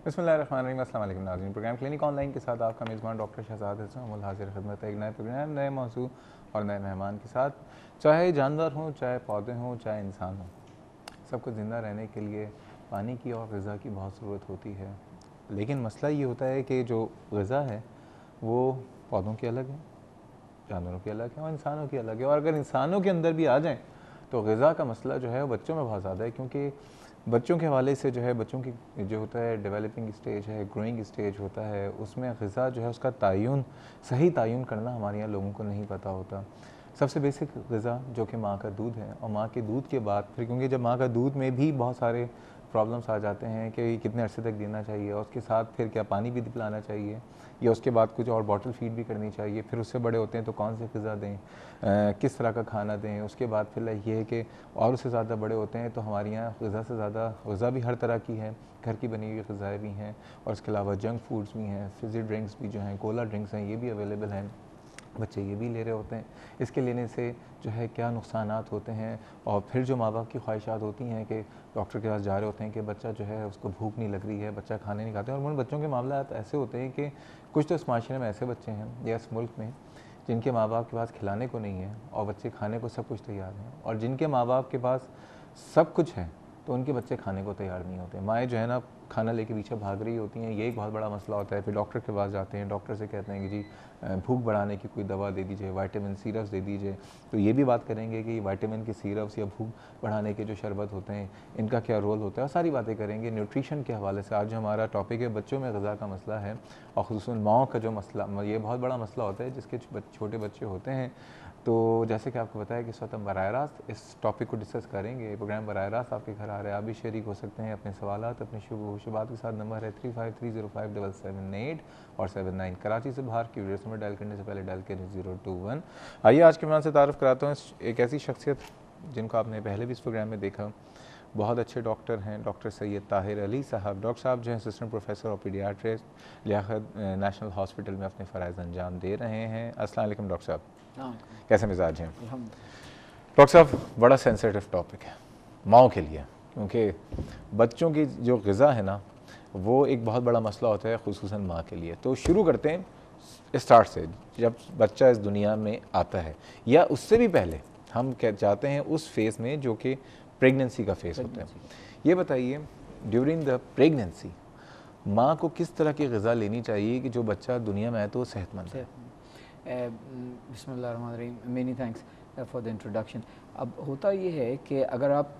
बिस्मिल्लाहिर्रहमानिर्रहीम। अस्सलाम वालेकुम नाज़रीन, प्रोग्राम क्लिनिक ऑनलाइन के साथ आपका मेज़बान डॉक्टर शहजाद हसन अमल हाजिर खिदमत है एक नए प्रोग्राम, नए मौजू और नए मेहमान के साथ। चाहे जानवर हों, चाहे पौधे हों, चाहे इंसान हो, सबको ज़िंदा रहने के लिए पानी की और ग़िज़ा की बहुत ज़रूरत होती है। लेकिन मसला ये होता है कि जो ग़िज़ा है वो पौधों की अलग है, जानवरों की अलग है और इंसानों की अलग है। और अगर इंसानों के अंदर भी आ जाएँ तो ग़िज़ा का मसला जो है वो बच्चों में बहुत ज़्यादा है, क्योंकि बच्चों के हवाले से जो है बच्चों की जो होता है डेवलपिंग स्टेज है, ग्रोइंग स्टेज होता है, उसमें ग़िज़ा जो है उसका तयन, सही तयन करना हमारे यहाँ लोगों को नहीं पता होता। सबसे बेसिक ग़िज़ा जो कि माँ का दूध है, और माँ के दूध के बाद फिर, क्योंकि जब माँ का दूध में भी बहुत सारे प्रॉब्लम्स आ जाते हैं कि कितने अरसे तक देना चाहिए, और उसके साथ फिर क्या पानी भी पिलाना चाहिए या उसके बाद कुछ और बॉटल फीड भी करनी चाहिए। फिर उससे बड़े होते हैं तो कौन सी ग़िज़ा दें, किस तरह का खाना दें। उसके बाद फिर ये है कि और उससे ज़्यादा बड़े होते हैं तो हमारे यहाँ ग़िज़ा से ज़्यादा ग़िज़ा भी हर तरह की है, घर की बनी हुई ग़िज़ाएँ भी हैं और इसके अलावा जंक फूड्स भी हैं, फिज़ी ड्रिंक्स भी जो हैं, कोला ड्रिंक्स हैं, ये भी अवेलेबल हैं, बच्चे ये भी ले रहे होते हैं। इसके लेने से जो है क्या नुकसानात होते हैं, और फिर जो माँ बाप की ख्वाहिशात होती हैं कि डॉक्टर के पास जा रहे होते हैं कि बच्चा जो है उसको भूख नहीं लग रही है, बच्चा खाने नहीं खाते। और उन बच्चों के मामला ऐसे होते हैं कि कुछ तो इस माशरे में ऐसे बच्चे हैं या इस मुल्क में जिनके माँ बाप के पास खिलाने को नहीं है और बच्चे खाने को सब कुछ तैयार हैं, और जिनके माँ बाप के पास सब कुछ है तो उनके बच्चे खाने को तैयार नहीं होते। माएँ जो है ना खाना लेके पीछे भाग रही होती हैं, ये एक बहुत बड़ा मसला होता है। फिर डॉक्टर के पास जाते हैं, डॉक्टर से कहते हैं कि जी भूख बढ़ाने की कोई दवा दे दीजिए, विटामिन सिरप्स दे दीजिए। तो ये भी बात करेंगे कि विटामिन के सिरप्स या भूख बढ़ाने के जो शरबत होते हैं इनका क्या रोल होता है, और सारी बातें करेंगे न्यूट्रिशन के हवाले से। आज जो हमारा टॉपिक है बच्चों में ग़िज़ा का मसला है, और ख़ुसूसन माओं का जो मसला, ये बहुत बड़ा मसला होता है जिसके छोटे बच्चे होते हैं। तो जैसे कि आपको बताया कि इस वक्त हम बराह रास्त इस टॉपिक को डिस्कस करेंगे। ये प्रोग्राम बराह रास्त आपके घर आ रहा है, आप भी शरीक हो सकते हैं अपने सवालात, अपने शुबात के साथ। नंबर है 35305778 और 79। कराची से बाहर की वीडियो नंबर डायल करने से पहले डायल करें 021। आइए आज के मैं से तारुफ़ कराता हूँ एक ऐसी शख्सियत जिनको आपने पहले भी इस प्रोग्राम में देखा, बहुत अच्छे डॉक्टर हैं, डॉक्टर सैयद ताहिर अली साहब। डॉक्टर साहब जो हैं assistant professor of pediatrist Liaquat national hospital में अपने फ़राइज़ अंजाम दे रहे हैं। अस्सलाम वालेकुम डॉक्टर साहब, कैसे मिजाज हैं? डॉक्टर साहब, बड़ा सेंसिटिव टॉपिक है माओं के लिए, क्योंकि बच्चों की जो ग़िज़ा है ना वो एक बहुत बड़ा मसला होता है, ख़ुसूसन माँ के लिए। तो शुरू करते हैं स्टार्ट से, जब बच्चा इस दुनिया में आता है या उससे भी पहले हम क्या जाते हैं उस फेज़ में जो कि प्रेगनेंसी का फेज़ होता है। ये बताइए, ड्यूरिंग द प्रेगनेंसी माँ को किस तरह की ग़िज़ा लेनी चाहिए कि जो बच्चा दुनिया में आए तो वो सेहतमंद है? बिस्मिल्लाहिर्रहमानिर्रहीम, many thanks for the introduction. अब होता ये है कि अगर आप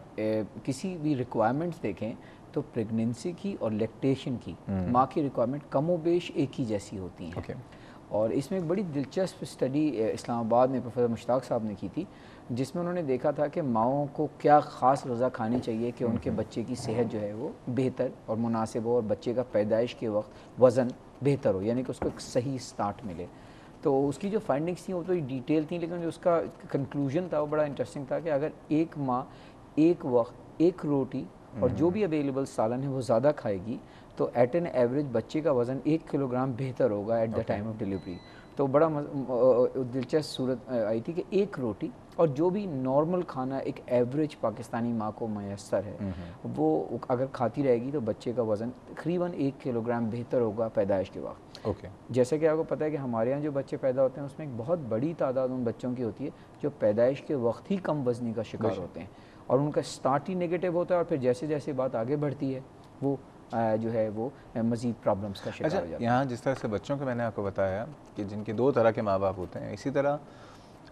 किसी भी रिक्वायरमेंट्स देखें तो प्रेगनेंसी की और लैक्टेशन की माँ की रिक्वायरमेंट कमोबेश एक ही जैसी होती हैं। और इसमें एक बड़ी दिलचस्प स्टडी इस्लामाबाद में प्रोफेसर मुश्ताक साहब ने की थी, जिसमें उन्होंने देखा था कि माओं को क्या ख़ास ग़िज़ा खानी चाहिए कि उनके बच्चे की सेहत जो है वो बेहतर और मुनासिब हो, और बच्चे का पैदाइश के वक्त वज़न बेहतर हो, यानी कि उसको एक सही स्टार्ट मिले। तो उसकी जो फाइंडिंग्स थी वो तो डिटेल थी, लेकिन जो उसका कंक्लूजन था वो बड़ा इंटरेस्टिंग था कि अगर एक माँ एक वक्त एक रोटी और जो भी अवेलेबल सालन है वो ज़्यादा खाएगी तो एट एन एवरेज बच्चे का वज़न 1 किलोग्राम बेहतर होगा at the time of delivery. तो बड़ा दिलचस्प सूरत आई थी कि एक रोटी और जो भी नॉर्मल खाना एक एवरेज पाकिस्तानी माँ को मैसर है वो अगर खाती रहेगी तो बच्चे का वज़न तकरीबन 1 किलोग्राम बेहतर होगा पैदाइश के वक्त। जैसे कि आपको पता है कि हमारे यहाँ जो बच्चे पैदा होते हैं उसमें एक बहुत बड़ी तादाद उन बच्चों की होती है जो पैदाइश के वक्त ही कम वज़नी का शिकार होते हैं, और उनका स्टार्ट ही नेगेटिव होता है, और फिर जैसे जैसे बात आगे बढ़ती है वो जो है वो मज़ीद प्रॉब्लम्स का शिकार हो जाता है। यहाँ जिस तरह से बच्चों के मैंने आपको बताया कि जिनके दो तरह के माँ बाप होते हैं, इसी तरह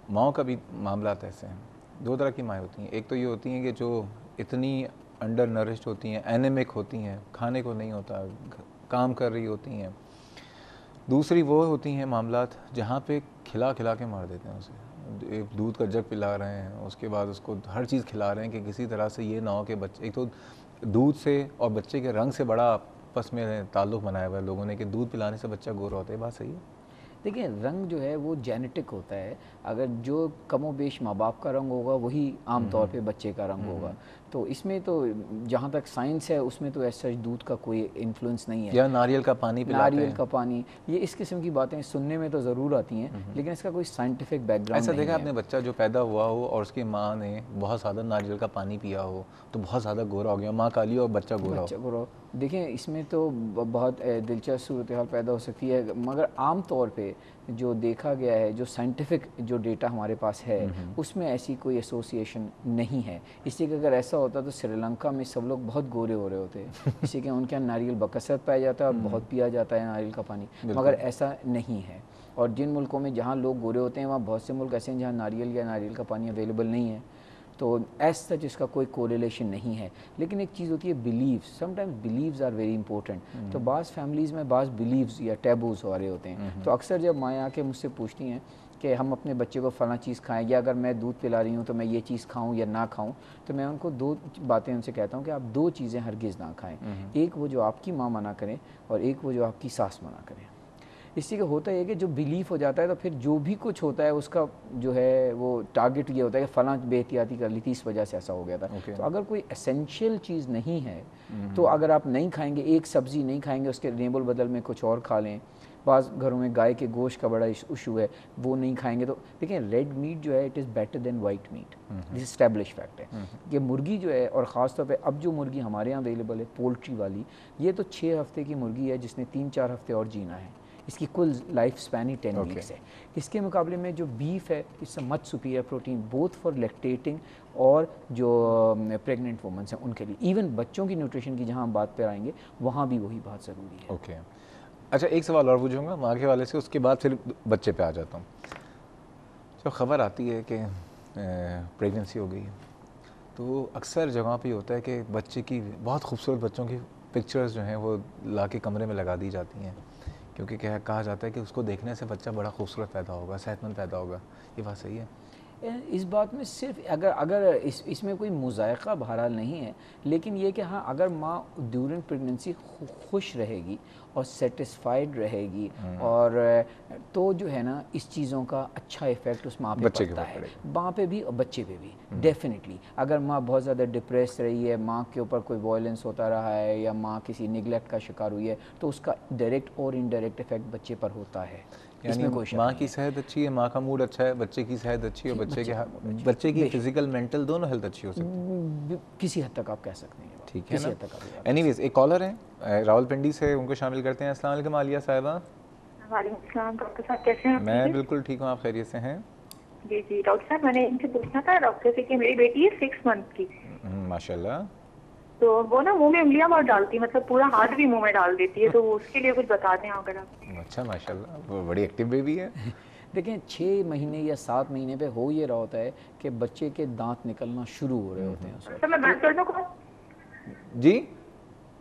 माओं का भी मामला ऐसे हैं। दो तरह की माएँ होती हैं, एक तो ये होती हैं कि जो इतनी अंडर नरिश्ड होती हैं, एनेमिक होती हैं, खाने को नहीं होता, काम कर रही होती हैं। दूसरी वो होती हैं मामलात जहाँ पे खिला खिला के मार देते हैं उसे, एक दूध का जग पिला रहे हैं, उसके बाद उसको हर चीज़ खिला रहे हैं कि किसी तरह से ये ना हो कि बच्चे, एक तो दूध से और बच्चे के रंग से बड़ा आपस में ताल्लुक़ बनाया हुआ है लोगों ने कि दूध पिलाने से बच्चा गोरा होता है। बात सही है? देखिए, रंग जो है वो जेनेटिक होता है, अगर जो कमोबेश माँ बाप का रंग होगा वही आम तौर पे बच्चे का रंग होगा। तो इसमें तो जहाँ तक साइंस है उसमें तो ऐसा दूध का कोई इन्फ्लुएंस नहीं है। या नारियल का पानी पिलाते नारियल हैं। का पानी, ये इस किस्म की बातें सुनने में तो ज़रूर आती हैं, लेकिन इसका कोई साइंटिफिक बैकग्राउंड ऐसा नहीं देखा है। आपने बच्चा जो पैदा हुआ हो और उसकी माँ ने बहुत ज़्यादा नारियल का पानी पिया हो तो बहुत ज़्यादा गोरा हो गया, माँ काली और बच्चा गोरा हो। बच्चा को देखें, इसमें तो बहुत दिलचस्प सूरत हाल पैदा हो सकती है, मगर आम तौर पे जो देखा गया है, जो साइंटिफिक जो डेटा हमारे पास है, उसमें ऐसी कोई एसोसिएशन नहीं है। इसलिए कि अगर ऐसा होता तो श्रीलंका में सब लोग बहुत गोरे हो रहे होते, इसलिए कि उनके यहाँ नारियल बकसरत पाया जाता है और बहुत पिया जाता है नारियल का पानी, मगर ऐसा नहीं है। और जिन मुल्कों में जहाँ लोग गोरे होते हैं वहाँ बहुत से मुल्क ऐसे हैं जहाँ नारियल या नारियल का पानी अवेलेबल नहीं है, तो एज सच इसका कोई कोरिलेशन नहीं है। लेकिन एक चीज़ होती है believes, sometimes believes are very important. तो बाज़ फैमिलीज़ में बाज़ बिलीव्स या टैबूज हो रहे होते हैं, तो अक्सर जब माएँ आके मुझसे पूछती हैं कि हम अपने बच्चे को फ़लाँ चीज़ खाएं, या अगर मैं दूध पिला रही हूँ तो मैं ये चीज़ खाऊँ या ना खाऊँ, तो मैं उनको दो बातें उनसे कहता हूँ कि आप दो चीज़ें हरगिज़ ना खाएँ। एक वो जो आपकी माँ मना करें और एक वो जो आपकी सास मना करें। इसी का होता है कि जो बिलीफ हो जाता है तो फिर जो भी कुछ होता है उसका जो है वो टारगेट ये होता है कि फ़लाँ बेहतियाती कर ली थी, इस वजह से ऐसा हो गया था। तो अगर कोई एसेंशियल चीज़ नहीं है तो अगर आप नहीं खाएंगे, एक सब्ज़ी नहीं खाएंगे, उसके नेबल बदल में कुछ और खा लें। बाज़ घरों में गाय के गोश्त का बड़ा इशू है, वो नहीं खाएंगे। तो देखिए, रेड मीट जो है it is better than white meet, this establish fact है कि मुर्गी जो है, और ख़ास तौर पे अब जो मुर्गी हमारे यहाँ अवेलेबल है पोल्ट्री वाली, ये तो 6 हफ्ते की मुर्गी है जिसने 3-4 हफ्ते और जीना है। इसकी कुल लाइफ स्पैन ही 10 वीक्स है। इसके मुकाबले में जो बीफ है it's a much superior protein both for lactating और जो प्रेग्नेंट वुमेंस हैं उनके लिए। इवन बच्चों की न्यूट्रिशन की जहाँ हम बात पर आएंगे वहाँ भी वही बात ज़रूरी है। ओके अच्छा, एक सवाल और पूछूंगा माँ के वाले से, उसके बाद फिर बच्चे पे आ जाता हूँ। जो खबर आती है कि प्रेगनेंसी हो गई है, तो अक्सर जगह पे होता है कि बच्चे की, बहुत खूबसूरत बच्चों की पिक्चर्स जो हैं वो ला के कमरे में लगा दी जाती हैं, क्योंकि क्या कहा जाता है कि उसको देखने से बच्चा बड़ा खूबसूरत पैदा होगा, सेहतमंद पैदा होगा। ये बात सही है? इस बात में सिर्फ अगर इसमें कोई मुज़ायक़ा बहरहाल नहीं है, लेकिन ये कि हाँ, अगर माँ ड्यूरिंग प्रेगनेंसी खुश रहेगी और सेटिस्फाइड रहेगी और तो जो है ना, इस चीज़ों का अच्छा इफ़ेक्ट उस माँ पे पड़ता है, माँ पे भी और बच्चे पे भी डेफिनेटली। अगर माँ बहुत ज़्यादा डिप्रेस रही है, माँ के ऊपर कोई वायलेंस होता रहा है या माँ किसी निगलेक्ट का शिकार हुई है, तो उसका डायरेक्ट और इनडायरेक्ट इफेक्ट बच्चे पर होता है। यानी माँ की सेहत अच्छी है, माँ का मूड अच्छा है, बच्चे की सेहत अच्छी है, बच्चे की फिजिकल मेंटल दोनों हेल्थ अच्छी हो सकती है। किसी हद तक आप कह सकते हैं, ठीक है ना। एनीवेज, एक कॉलर है रावलपिंडी से, उनको शामिल करते हैं। अस्सलाम वालेकुम आलिया साहिबा। वालेकुम सलाम डॉक्टर साहब, कैसे हैं आप? मैं बिल्कुल ठीक हूँ, आप खैरियत से हैं? जी जी डॉक्टर साहब, मैंने इनसे पूछना था डॉक्टर से कि मेरी बेटी है 6 मंथ की। माशाल्लाह। तो वो ना मुंह में उंगलियां बहुत डालती है, मतलब पूरा हाथ भी मुंह में डाल देती है, तो उसके लिए कुछ बता दें अगर आप। अच्छा माशाल्लाह, वो बड़ी एक्टिव बेबी है। देखें, 6 महीने या 7 महीने पे हो ये रहा होता है कि बच्चे के दांत निकलना शुरू हो रहे होते हैं। तो मैं बंद कर दूं कॉल? जी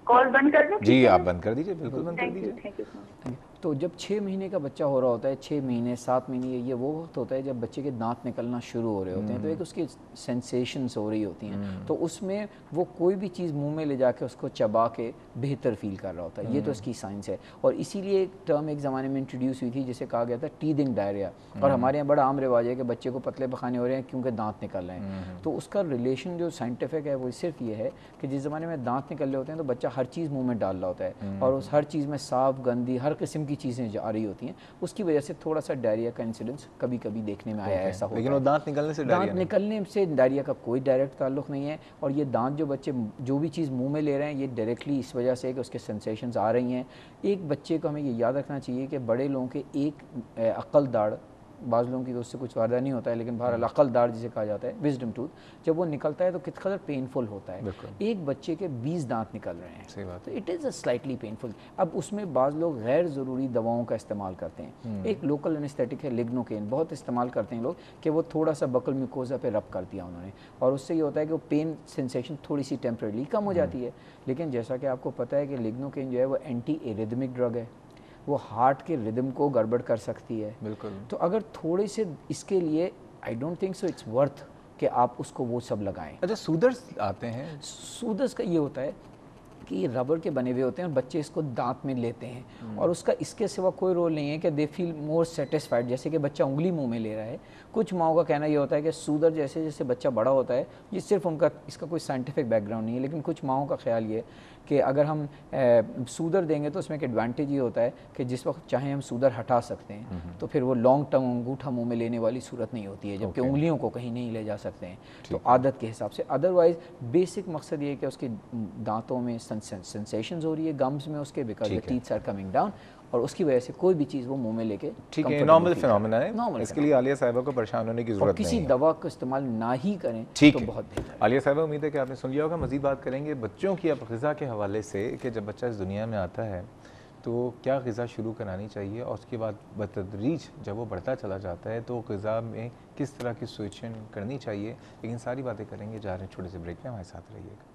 कॉल बंद कर दूं? जी आप बंद कर दीजिए, बिल्कुल बंद कर दीजिए। Thank you. तो जब 6 महीने का बच्चा हो रहा होता है, 6 महीने 7 महीने, ये वो वक्त होता है जब बच्चे के दांत निकलना शुरू हो रहे होते हैं। तो एक उसकी सेंसेशंस हो रही होती हैं, तो उसमें वो कोई भी चीज़ मुंह में ले जाके उसको चबा के बेहतर फील कर रहा होता है। ये तो इसकी साइंस है। और इसीलिए एक टर्म एक ज़माने में इंट्रोड्यूस हुई थी जिसे कहा गया था टीदिंग डायरिया। और हमारे यहाँ बड़ा आम रिवाज है कि बच्चे को पतले पखाने हो रहे हैं क्योंकि दांत निकल रहे हैं। तो उसका रिलेशन जो साइंटिफिक है वो सिर्फ ये है कि जिस ज़माने में दांत निकल रहे होते हैं तो बच्चा हर चीज़ मुँह में डाल रहा होता है, और उस हर चीज़ में साफ गंदी हर किस्म की चीज़ें आ रही होती हैं, उसकी वजह से थोड़ा सा डायरिया का इंसिडेंस कभी कभी देखने में आया है। ऐसा होता है, लेकिन वो दांत निकलने से दांत निकलने से डायरिया का कोई डायरेक्ट ताल्लुक नहीं है। और ये दांत जो बच्चे जो भी चीज़ मुंह में ले रहे हैं ये डायरेक्टली इस वजह से कि उसके सेंसेशंस आ रही हैं। एक बच्चे को हमें ये याद रखना चाहिए कि बड़े लोगों के एक अक्ल दाढ़, बाज़ लोगों की तो उससे कुछ वादा नहीं होता है, लेकिन बहरहाल अक्ल दाढ़ जिसे कहा जाता है, विजडम टूथ, जब वो निकलता है तो किस कदर पेनफुल होता है। एक बच्चे के 20 दांत निकल रहे हैं, सही बात, तो it is a slightly painful. अब उसमें बाज़ लोग गैर ज़रूरी दवाओं का इस्तेमाल करते हैं। एक लोकल एनेस्थेटिक है लिग्नोकेन, बहुत इस्तेमाल करते हैं लोग कि वो थोड़ा सा बकल म्यूकोजा पे रब कर दिया उन्होंने, और उससे ये होता है कि वो पेन सेंसेशन थोड़ी सी टेम्परेरी कम हो जाती है। लेकिन जैसा कि आपको पता है कि लिग्नोकेन जो है वो एंटी एरिथमिक ड्रग है, वो हार्ट के रिदम को गड़बड़ कर सकती है। बिल्कुल। तो अगर थोड़े से इसके लिए I don't think so it's worth कि आप उसको वो सब लगाएं। अच्छा, सूदर्स आते हैं। सूदर्स का ये होता है कि ये रबर के बने हुए होते हैं और बच्चे इसको दांत में लेते हैं, और उसका इसके सिवा कोई रोल नहीं है कि दे फील मोर सेटिस्फाइड। जैसे कि बच्चा उंगली मुंह में ले रहा है, कुछ माओ का कहना ये होता है कि सूदर जैसे जैसे बच्चा बड़ा होता है, ये सिर्फ उनका इसका कोई साइंटिफिक बैकग्राउंड नहीं है, लेकिन कुछ माओ का ख्याल ये है कि अगर हम सूदर देंगे तो उसमें एक एडवांटेज ये होता है कि जिस वक्त चाहे हम सूदर हटा सकते हैं, तो फिर वो लॉन्ग टर्म अंगूठा मुंह में लेने वाली सूरत नहीं होती है, जबकि उंगलियों को कहीं नहीं ले जा सकते हैं, तो आदत के हिसाब से। अदरवाइज बेसिक मकसद ये है कि उसके दांतों में सेंसेशंस हो रही है, गम्स में उसके, because the teeths are coming down, और उसकी वजह से कोई भी चीज़ वो मुंह में लेके ठीक है, नॉर्मल फिनोमेना है, इसके लिए आलिया साहिबा को परेशान होने की जरूरत नहीं है। किसी दवा का इस्तेमाल ना ही करें ठीक तो है। बहुत बेहतर है। आलिया साहिबा, उम्मीद है कि आपने सुन लिया होगा। मज़ीद बात करेंगे बच्चों की अब ग़िज़ा के हवाले से कि जब बच्चा इस दुनिया में आता है तो क्या ग़िज़ा शुरू करानी चाहिए, और उसके बाद बतदरीज जब वो बढ़ता चला जाता है तो ग़िज़ा में किस तरह की स्विचिंग करनी चाहिए, लेकिन सारी बातें करेंगे। जा रहे हैं छोटे से ब्रेक में, हमारे साथ रहिएगा।